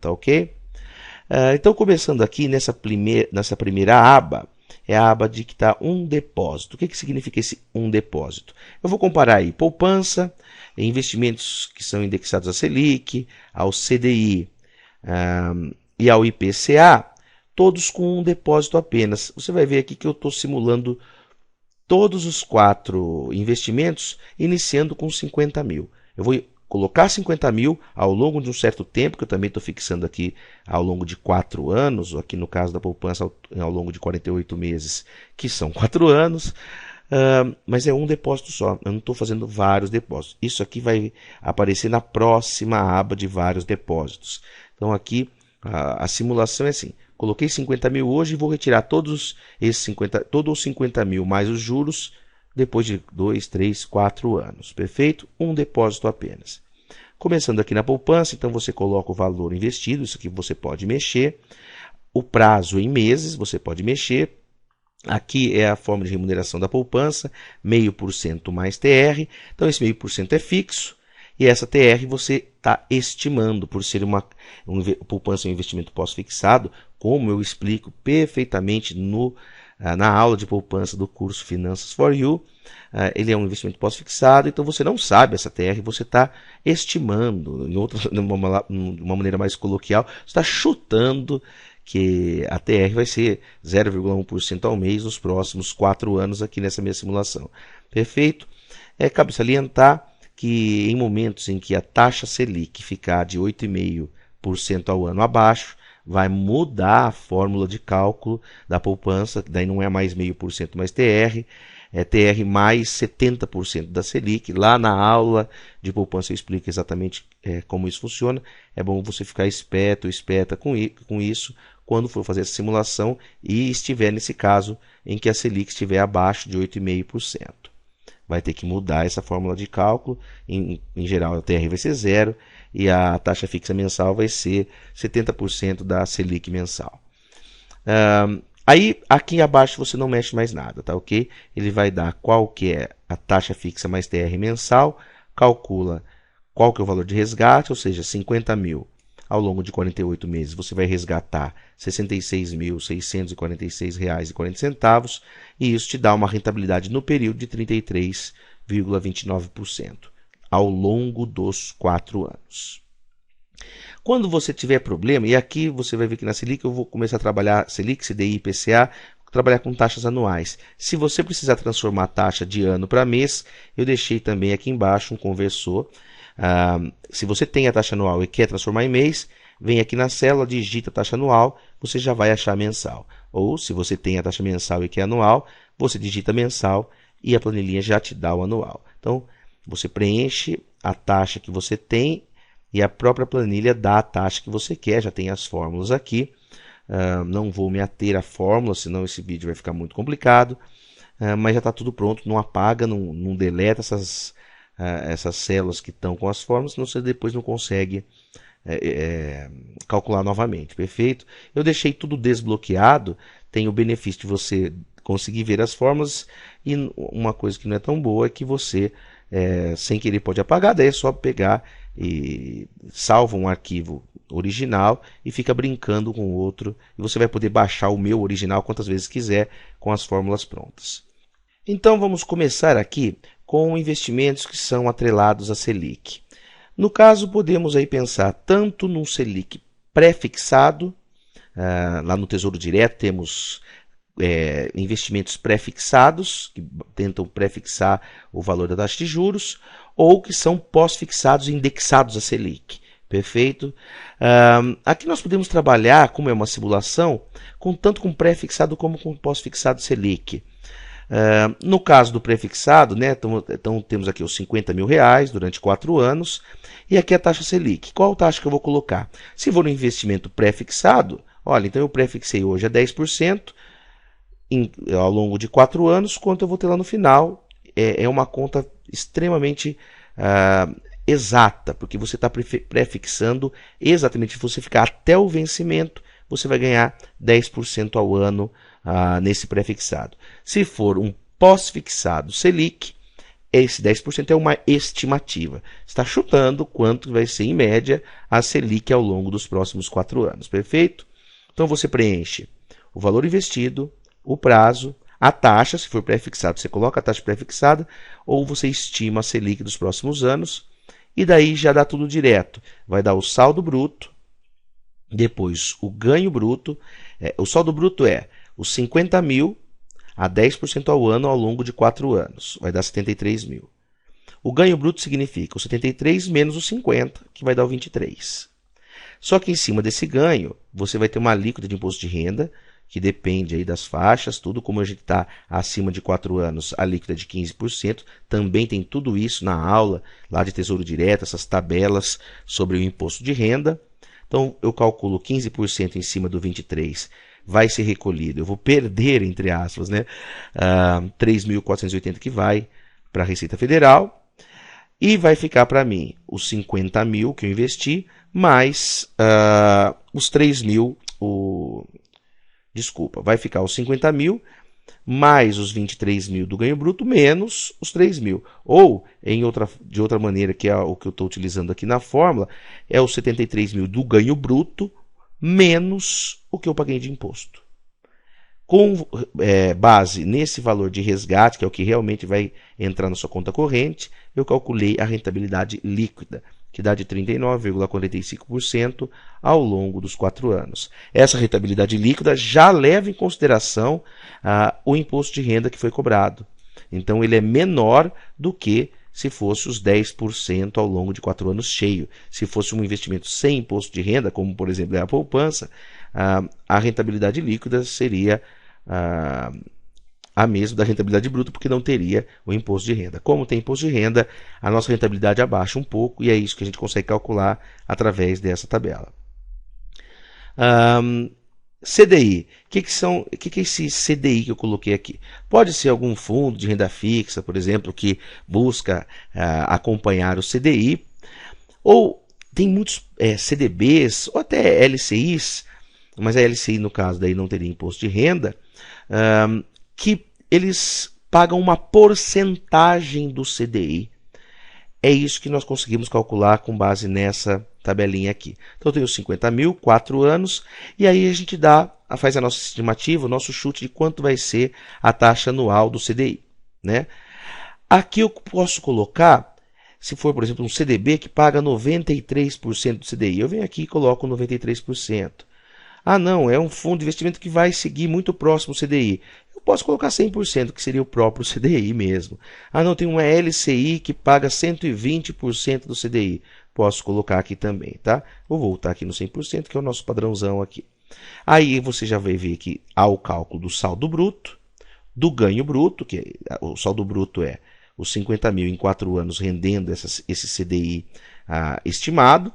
tá ok? Então, começando aqui nessa primeira aba, é a aba de que está um depósito. O que significa esse um depósito? Eu vou comparar aí poupança, investimentos que são indexados à Selic, ao CDI e ao IPCA, todos com um depósito apenas. Você vai ver aqui que eu estou simulando todos os 4 investimentos, iniciando com 50 mil. Eu vou colocar 50 mil ao longo de um certo tempo, que eu também estou fixando aqui ao longo de 4 anos, aqui no caso da poupança ao longo de 48 meses, que são 4 anos, mas é um depósito só, eu não estou fazendo vários depósitos. Isso aqui vai aparecer na próxima aba de vários depósitos. Então aqui a simulação é assim, coloquei 50 mil hoje e vou retirar todos os 50 mil mais os juros depois de 2, 3, 4 anos. Perfeito? Um depósito apenas. Começando aqui na poupança, então você coloca o valor investido, isso aqui você pode mexer. O prazo em meses, você pode mexer. Aqui é a forma de remuneração da poupança, 0,5% mais TR. Então esse 0,5% é fixo. E essa TR você está estimando, por ser poupança e um investimento pós-fixado, como eu explico perfeitamente na aula de poupança do curso Finanças for You. Ele é um investimento pós-fixado, então você não sabe essa TR, você está estimando, de uma maneira mais coloquial, você está chutando que a TR vai ser 0,1% ao mês nos próximos 4 anos aqui nessa minha simulação. Perfeito? Cabe salientar que em momentos em que a taxa Selic ficar de 8,5% ao ano abaixo, vai mudar a fórmula de cálculo da poupança, daí não é mais 0,5% mais TR, é TR mais 70% da Selic. Lá na aula de poupança eu explico exatamente como isso funciona. É bom você ficar esperto, esperta com isso, quando for fazer essa simulação e estiver nesse caso em que a Selic estiver abaixo de 8,5%. Vai ter que mudar essa fórmula de cálculo. Em geral, a TR vai ser 0 e a taxa fixa mensal vai ser 70% da Selic mensal. Aí, aqui abaixo você não mexe mais nada, tá ok? Ele vai dar qual que é a taxa fixa mais TR mensal, calcula qual que é o valor de resgate, ou seja, 50 mil. Ao longo de 48 meses, você vai resgatar R$ 66.646,40 e isso te dá uma rentabilidade no período de 33,29% ao longo dos 4 anos. Quando você tiver problema, e aqui você vai ver que na Selic eu vou começar a trabalhar Selic, CDI, IPCA, trabalhar com taxas anuais. Se você precisar transformar a taxa de ano para mês, eu deixei também aqui embaixo um conversor. Se você tem a taxa anual e quer transformar em mês, vem aqui na célula, digita a taxa anual, você já vai achar mensal. Ou se você tem a taxa mensal e quer anual, você digita mensal e a planilhinha já te dá o anual. Então, você preenche a taxa que você tem e a própria planilha dá a taxa que você quer, já tem as fórmulas aqui. Não vou me ater à fórmula, senão esse vídeo vai ficar muito complicado, mas já está tudo pronto, não apaga, não deleta essas células que estão com as fórmulas, senão você depois não consegue calcular novamente, perfeito? Eu deixei tudo desbloqueado, tem o benefício de você conseguir ver as fórmulas e uma coisa que não é tão boa é que você, sem querer, pode apagar, daí é só pegar e salva um arquivo original e fica brincando com o outro e você vai poder baixar o meu original quantas vezes quiser com as fórmulas prontas. Então vamos começar aqui com investimentos que são atrelados à Selic. No caso, podemos aí pensar tanto num Selic pré-fixado, lá no Tesouro Direto temos investimentos pré-fixados, que tentam pré-fixar o valor da taxa de juros, ou que são pós-fixados e indexados à Selic. Perfeito? Aqui nós podemos trabalhar, como é uma simulação, tanto com pré-fixado como com pós-fixado Selic. No caso do pré-fixado, né, então temos aqui os 50 mil reais durante 4 anos, e aqui a taxa Selic. Qual taxa que eu vou colocar? Se for um investimento pré-fixado, olha, então eu pré-fixei hoje a 10%, ao longo de 4 anos, quanto eu vou ter lá no final. É uma conta extremamente exata, porque você está pré-fixando exatamente, se você ficar até o vencimento, você vai ganhar 10% ao ano nesse pré-fixado. Se for um pós-fixado Selic, esse 10% é uma estimativa. Está chutando quanto vai ser, em média, a Selic ao longo dos próximos 4 anos. Perfeito? Então, você preenche o valor investido, o prazo, a taxa, se for pré-fixado, você coloca a taxa pré-fixada, ou você estima a Selic dos próximos anos, e daí já dá tudo direto. Vai dar o saldo bruto, depois o ganho bruto. O saldo bruto é os 50 mil a 10% ao ano ao longo de 4 anos. Vai dar 73 mil. O ganho bruto significa os 73 menos os 50, que vai dar o 23. Só que em cima desse ganho, você vai ter uma alíquota de imposto de renda, que depende aí das faixas, tudo como a gente está acima de 4 anos, a alíquota é de 15%. Também tem tudo isso na aula lá de Tesouro Direto, essas tabelas sobre o imposto de renda. Então, eu calculo 15% em cima do 23, vai ser recolhido. Eu vou perder, entre aspas, né? 3.480 que vai para a Receita Federal. E vai ficar para mim os 50 mil que eu investi, mais os 3 mil. Desculpa, vai ficar os 50 mil, mais os 23 mil do ganho bruto, menos os 3 mil. Ou, de outra maneira, que é o que eu estou utilizando aqui na fórmula, é os 73 mil do ganho bruto, menos o que eu paguei de imposto. Com base nesse valor de resgate, que é o que realmente vai entrar na sua conta corrente, eu calculei a rentabilidade líquida, que dá de 39,45% ao longo dos 4 anos. Essa rentabilidade líquida já leva em consideração o imposto de renda que foi cobrado. Então, ele é menor do que se fosse os 10% ao longo de 4 anos cheio. Se fosse um investimento sem imposto de renda, como por exemplo a poupança, a rentabilidade líquida seria a mesma da rentabilidade bruta, porque não teria o imposto de renda. Como tem imposto de renda, a nossa rentabilidade abaixa um pouco, e é isso que a gente consegue calcular através dessa tabela. CDI. O que é esse CDI que eu coloquei aqui? Pode ser algum fundo de renda fixa, por exemplo, que busca acompanhar o CDI, ou tem muitos CDBs, ou até LCIs, mas a LCI, no caso, daí não teria imposto de renda, que eles pagam uma porcentagem do CDI. É isso que nós conseguimos calcular com base nessa tabelinha aqui. Então, eu tenho 50 mil, 4 anos, e aí a gente faz a nossa estimativa, o nosso chute de quanto vai ser a taxa anual do CDI. Né? Aqui eu posso colocar, se for, por exemplo, um CDB que paga 93% do CDI, eu venho aqui e coloco 93%. Ah, não, é um fundo de investimento que vai seguir muito próximo do CDI. Eu posso colocar 100%, que seria o próprio CDI mesmo. Ah, não, tem uma LCI que paga 120% do CDI. Posso colocar aqui também, tá? Vou voltar aqui no 100%, que é o nosso padrãozão aqui. Aí você já vai ver que há o cálculo do saldo bruto, do ganho bruto, que o saldo bruto é os 50 mil em 4 anos rendendo esse CDI estimado,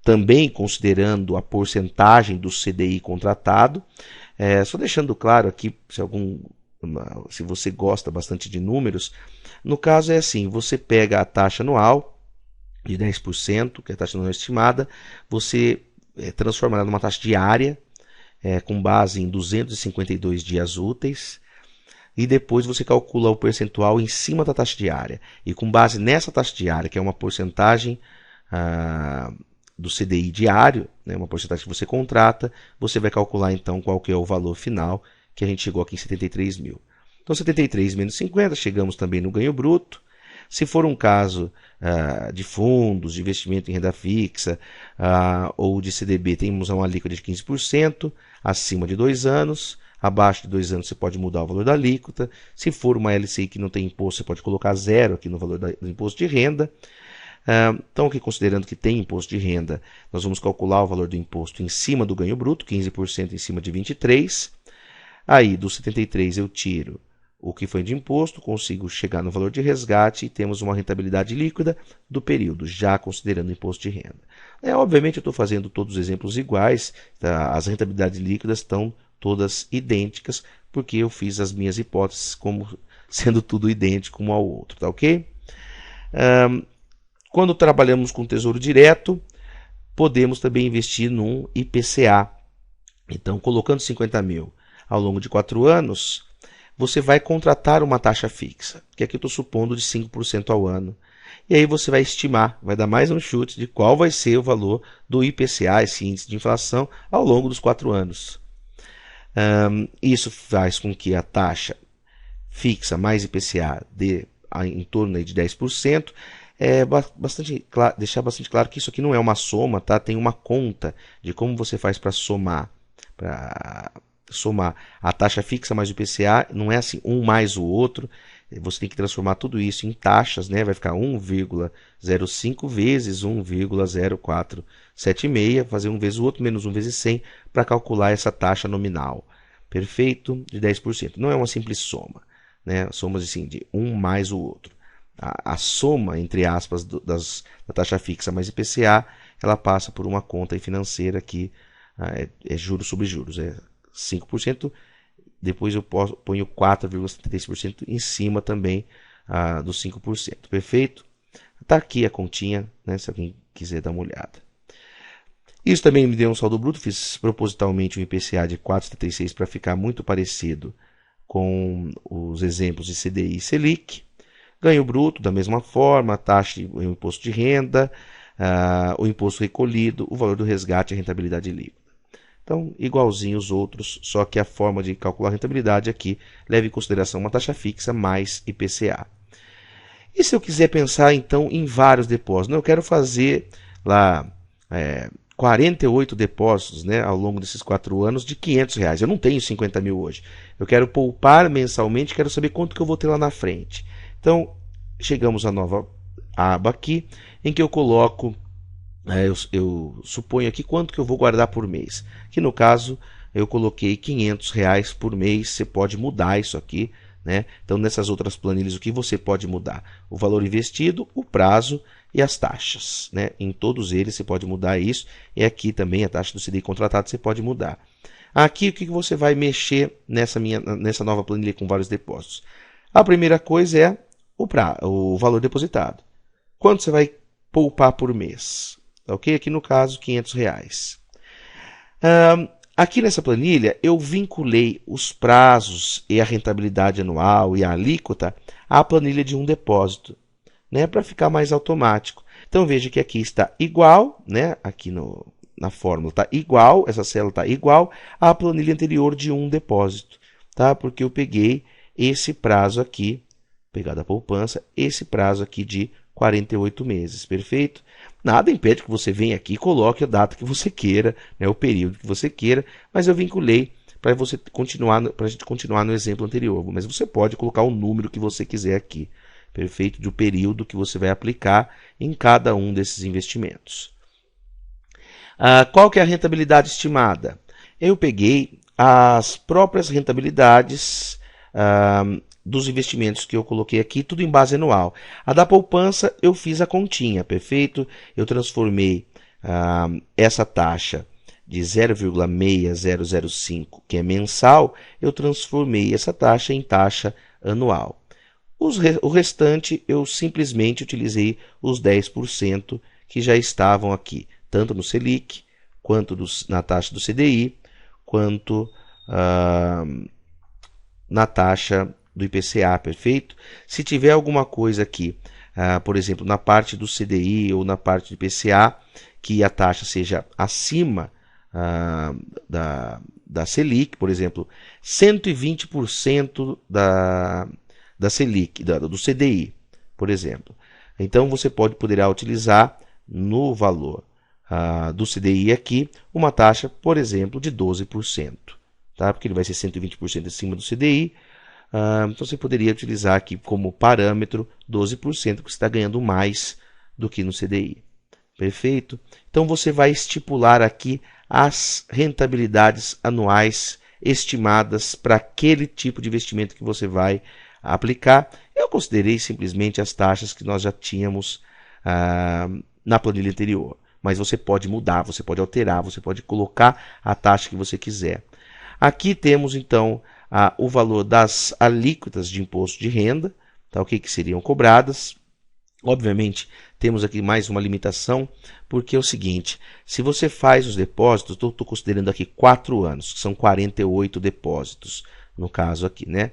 também considerando a porcentagem do CDI contratado. Só deixando claro aqui, se você gosta bastante de números, no caso é assim, você pega a taxa anual de 10%, que é a taxa anual estimada, você transforma ela numa taxa diária, com base em 252 dias úteis, e depois você calcula o percentual em cima da taxa diária. E com base nessa taxa diária, que é uma porcentagem do CDI diário, né, uma porcentagem que você contrata, você vai calcular então qual que é o valor final, que a gente chegou aqui em 73 mil. Então, 73 menos 50, chegamos também no ganho bruto. Se for um caso de fundos, de investimento em renda fixa ou de CDB, temos uma alíquota de 15%, acima de 2 anos. Abaixo de 2 anos você pode mudar o valor da alíquota. Se for uma LCI que não tem imposto, você pode colocar 0 aqui no valor do imposto de renda. Então, aqui considerando que tem imposto de renda, nós vamos calcular o valor do imposto em cima do ganho bruto, 15% em cima de 23. Aí, dos 73 eu tiro o que foi de imposto, consigo chegar no valor de resgate e temos uma rentabilidade líquida do período, já considerando o imposto de renda. Obviamente, eu estou fazendo todos os exemplos iguais, tá? As rentabilidades líquidas estão todas idênticas, porque eu fiz as minhas hipóteses como sendo tudo idêntico um ao outro, tá ok? Quando trabalhamos com Tesouro Direto, podemos também investir num IPCA. Então, colocando 50 mil ao longo de 4 anos, você vai contratar uma taxa fixa, que aqui eu estou supondo de 5% ao ano. E aí você vai estimar, vai dar mais um chute de qual vai ser o valor do IPCA, esse índice de inflação, ao longo dos 4 anos. Isso faz com que a taxa fixa mais IPCA dê em torno de 10%. Deixar bastante claro que isso aqui não é uma soma, tá? Tem uma conta de como você faz para somar. Para somar a taxa fixa mais o IPCA, não é assim um mais o outro. Você tem que transformar tudo isso em taxas, né? Vai ficar 1,05 vezes 1,0476, fazer um vezes o outro, menos 1 vezes 100, para calcular essa taxa nominal. Perfeito? De 10%. Não é uma simples soma, né? Somas assim, de um mais o outro. A soma, entre aspas, da taxa fixa mais IPCA, ela passa por uma conta financeira que é juros sobre juros, é 5%. Depois eu ponho 4,73% em cima também dos 5%. Perfeito? Está aqui a continha, né, se alguém quiser dar uma olhada. Isso também me deu um saldo bruto. Fiz propositalmente um IPCA de 4,76 para ficar muito parecido com os exemplos de CDI e Selic. Ganho bruto, da mesma forma, a taxa, o imposto de renda, o imposto recolhido, o valor do resgate e a rentabilidade líquida. Então, igualzinho os outros, só que a forma de calcular a rentabilidade aqui leva em consideração uma taxa fixa mais IPCA. E se eu quiser pensar, então, em vários depósitos? Eu quero fazer lá 48 depósitos, né, ao longo desses 4 anos de R$500. Eu não tenho 50 mil hoje. Eu quero poupar mensalmente, quero saber quanto que eu vou ter lá na frente. Então, chegamos à nova aba aqui, em que eu coloco, eu suponho aqui quanto que eu vou guardar por mês. Que no caso, eu coloquei R$500 por mês. Você pode mudar isso aqui, né? Então, nessas outras planilhas, o que você pode mudar? O valor investido, o prazo e as taxas, né? Em todos eles você pode mudar isso. E aqui também a taxa do CDI contratado você pode mudar. Aqui, o que você vai mexer nessa nova planilha com vários depósitos? A primeira coisa é o valor depositado. Quanto você vai poupar por mês? Ok? Aqui no caso, R$500. Aqui nessa planilha, eu vinculei os prazos e a rentabilidade anual e a alíquota à planilha de um depósito, né, para ficar mais automático. Então, veja que aqui está igual, né, aqui na fórmula está igual, essa célula está igual à planilha anterior de um depósito, tá? Porque eu peguei esse prazo aqui, pegar da poupança, esse prazo aqui de 48 meses, perfeito? Nada impede que você venha aqui e coloque a data que você queira, né, o período que você queira, mas eu vinculei para a gente continuar no exemplo anterior. Mas você pode colocar o número que você quiser aqui, perfeito? Do período que você vai aplicar em cada um desses investimentos. Qual que é a rentabilidade estimada? Eu peguei as próprias rentabilidades dos investimentos que eu coloquei aqui, tudo em base anual. A da poupança eu fiz a continha, perfeito? Eu transformei essa taxa de 0,6005, que é mensal, eu transformei essa taxa em taxa anual. O restante eu simplesmente utilizei os 10% que já estavam aqui, tanto no Selic, quanto na taxa do CDI, quanto na taxa do IPCA, perfeito? Se tiver alguma coisa aqui, por exemplo, na parte do CDI ou na parte do IPCA, que a taxa seja acima da Selic, por exemplo, 120% da Selic, do CDI, por exemplo. Então, você poderá utilizar no valor do CDI aqui uma taxa, por exemplo, de 12%, tá? Porque ele vai ser 120% acima do CDI. Então, você poderia utilizar aqui como parâmetro 12%, porque você está ganhando mais do que no CDI. Perfeito? Então, você vai estipular aqui as rentabilidades anuais estimadas para aquele tipo de investimento que você vai aplicar. Eu considerei simplesmente as taxas que nós já tínhamos na planilha anterior. Mas você pode mudar, você pode alterar, você pode colocar a taxa que você quiser. Aqui temos, então, o valor das alíquotas de imposto de renda, tá? O que seriam cobradas. Obviamente, temos aqui mais uma limitação, porque é o seguinte, se você faz os depósitos, estou considerando aqui 4 anos, que são 48 depósitos, no caso aqui, né?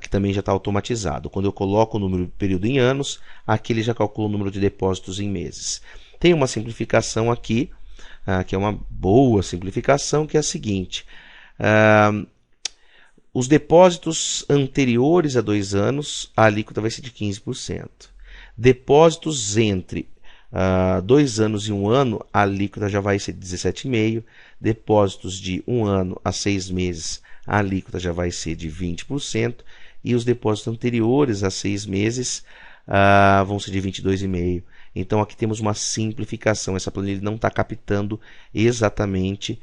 que também já está automatizado. Quando eu coloco o número de período em anos, aqui ele já calcula o número de depósitos em meses. Tem uma simplificação aqui, que é uma boa simplificação, que é a seguinte: os depósitos anteriores a 2 anos, a alíquota vai ser de 15%. Depósitos entre 2 anos e 1 ano, a alíquota já vai ser de 17,5%. Depósitos de 1 ano a 6 meses, a alíquota já vai ser de 20%. E os depósitos anteriores a 6 meses vão ser de 22,5%. Então aqui temos uma simplificação. Essa planilha não está captando exatamente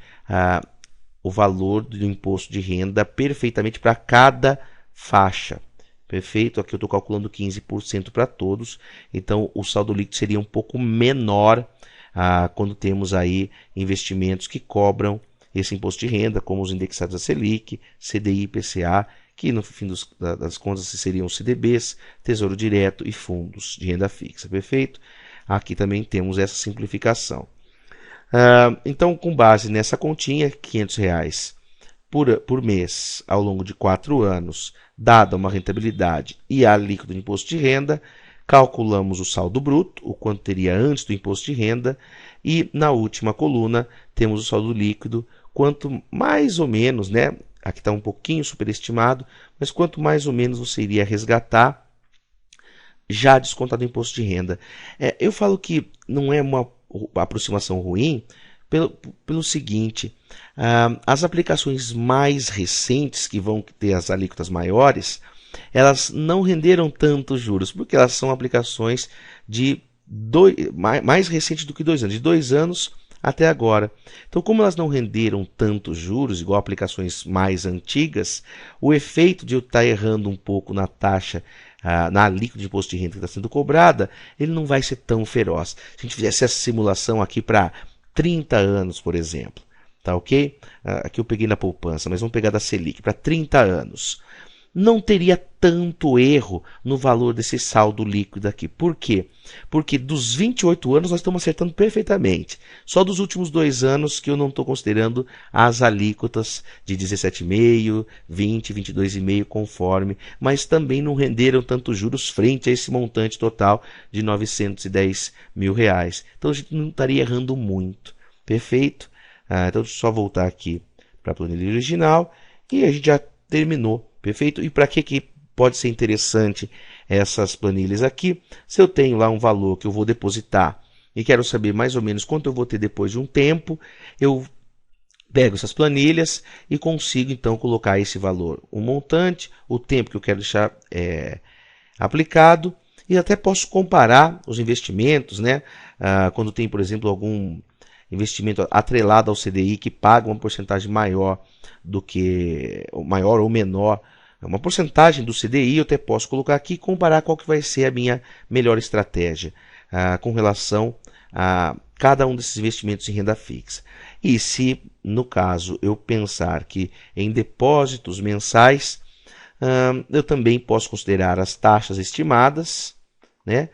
o valor do imposto de renda perfeitamente para cada faixa. Perfeito? Aqui eu estou calculando 15% para todos. Então o saldo líquido seria um pouco menor quando temos aí investimentos que cobram esse imposto de renda, como os indexados a Selic, CDI, IPCA, que no fim das contas seriam CDBs, Tesouro Direto e fundos de renda fixa. Perfeito? Aqui também temos essa simplificação. Então, com base nessa continha, R$ 500 por mês ao longo de 4 anos, dada uma rentabilidade e a alíquota do imposto de renda, calculamos o saldo bruto, o quanto teria antes do imposto de renda, e na última coluna temos o saldo líquido, quanto mais ou menos, né? Aqui está um pouquinho superestimado, mas quanto mais ou menos você iria resgatar já descontado o imposto de renda. Eu falo que não é uma aproximação ruim pelo seguinte: as aplicações mais recentes, que vão ter as alíquotas maiores, elas não renderam tantos juros, porque elas são aplicações de mais recentes do que 2 anos, de 2 anos até agora. Então, como elas não renderam tantos juros, igual aplicações mais antigas, o efeito de eu estar errando um pouco na taxa, na alíquota de imposto de renda que está sendo cobrada, ele não vai ser tão feroz. Se a gente fizesse essa simulação aqui para 30 anos, por exemplo, tá ok? Aqui eu peguei na poupança, mas vamos pegar da Selic para 30 anos. Não teria tanto erro no valor desse saldo líquido aqui. Por quê? Porque dos 28 anos nós estamos acertando perfeitamente. Só dos últimos 2 anos que eu não estou considerando as alíquotas de 17,5%, 20%, 22,5% conforme, mas também não renderam tantos juros frente a esse montante total de R$ 910 mil. Então a gente não estaria errando muito. Perfeito? Então deixa eu só voltar aqui para a planilha original e a gente já terminou. Perfeito? E para que pode ser interessante essas planilhas aqui? Se eu tenho lá um valor que eu vou depositar e quero saber mais ou menos quanto eu vou ter depois de um tempo, eu pego essas planilhas e consigo então colocar esse valor, um montante, o tempo que eu quero deixar aplicado, e até posso comparar os investimentos, né? Quando tem, por exemplo, algum investimento atrelado ao CDI que paga uma porcentagem maior do que maior ou menor, uma porcentagem do CDI, eu até posso colocar aqui e comparar qual que vai ser a minha melhor estratégia com relação a cada um desses investimentos em renda fixa. E se, no caso, eu pensar que em depósitos mensais, eu também posso considerar as taxas estimadas, né?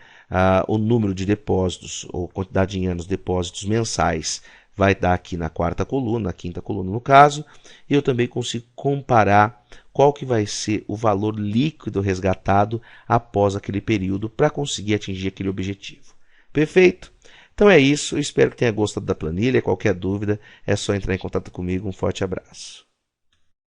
O número de depósitos, ou quantidade em anos de depósitos mensais, vai dar aqui na 4ª coluna, na 5ª coluna no caso, e eu também consigo comparar qual que vai ser o valor líquido resgatado após aquele período para conseguir atingir aquele objetivo. Perfeito? Então é isso, eu espero que tenha gostado da planilha. Qualquer dúvida é só entrar em contato comigo. Um forte abraço.